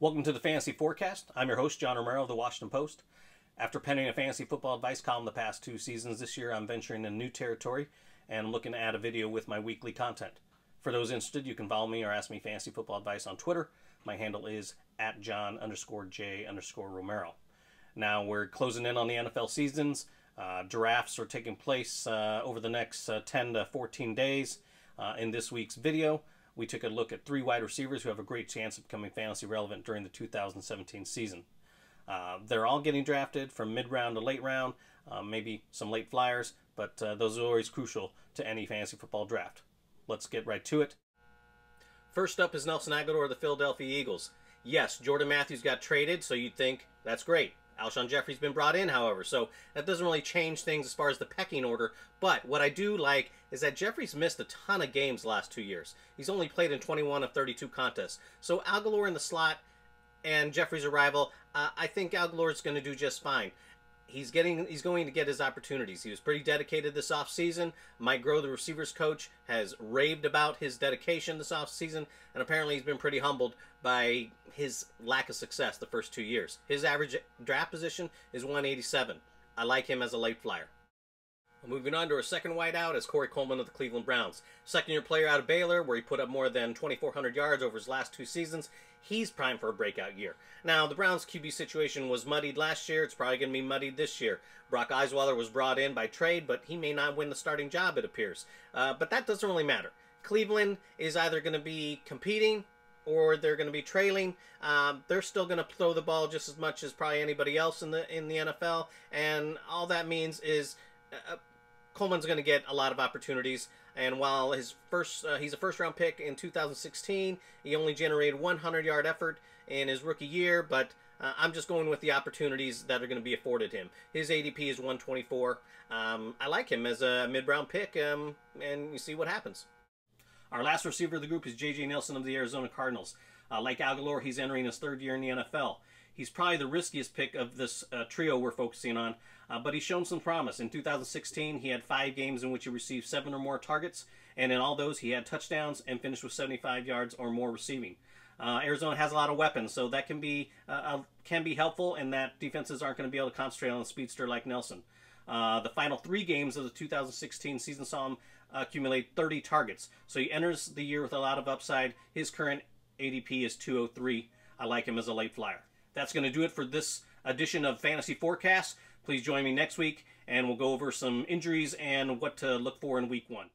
Welcome to the Fantasy Forecast. I'm your host, John Romero of the Washington Post. After penning a fantasy football advice column the past 2 seasons, this year I'm venturing into new territory and looking to add a video with my weekly content. For those interested, you can follow me or ask me fantasy football advice on Twitter. My handle is @John_J_Romero. Now we're closing in on the NFL seasons. Drafts are taking place over the next 10 to 14 days. In this week's video, we took a look at 3 wide receivers who have a great chance of becoming fantasy relevant during the 2017 season. They're all getting drafted from mid-round to late round, maybe some late flyers, but those are always crucial to any fantasy football draft. Let's get right to it. First up is Nelson Agholor of the Philadelphia Eagles. Yes, Jordan Matthews got traded, so you'd think that's great. Alshon Jeffrey's been brought in, however, so that doesn't really change things as far as the pecking order. But what I do like is that Jeffrey's missed a ton of games the last 2 years. He's only played in 21 of 32 contests. So Agholor in the slot and Jeffrey's arrival, I think Agholor's going to do just fine. He's going to get his opportunities. He was pretty dedicated this offseason. Mike Groh, the receivers coach, has raved about his dedication this offseason, and apparently he's been pretty humbled by his lack of success the first 2 years. His average draft position is 187. I like him as a late flyer. Moving on to our second wideout is Corey Coleman of the Cleveland Browns. Second-year player out of Baylor, where he put up more than 2,400 yards over his last 2 seasons. He's primed for a breakout year. Now, the Browns' QB situation was muddied last year. It's probably going to be muddied this year. Brock Osweiler was brought in by trade, but he may not win the starting job, it appears. But that doesn't really matter. Cleveland is either going to be competing or they're going to be trailing. They're still going to throw the ball just as much as probably anybody else in the NFL, and all that means is Coleman's going to get a lot of opportunities, and while he's a first-round pick in 2016, he only generated 100-yard effort in his rookie year, but I'm just going with the opportunities that are going to be afforded him. His ADP is 124. I like him as a mid-round pick, and you see what happens. Our last receiver of the group is J.J. Nelson of the Arizona Cardinals. Like Agholor, he's entering his 3rd year in the NFL. He's probably the riskiest pick of this trio we're focusing on, but he's shown some promise. In 2016, he had 5 games in which he received 7 or more targets, and in all those, he had touchdowns and finished with 75 yards or more receiving. Arizona has a lot of weapons, so that can be helpful, and that defenses aren't going to be able to concentrate on a speedster like Nelson. The final 3 games of the 2016 season saw him accumulate 30 targets, so he enters the year with a lot of upside. His current ADP is 203. I like him as a late flyer. That's going to do it for this edition of Fantasy Forecast. Please join me next week, and we'll go over some injuries and what to look for in Week 1.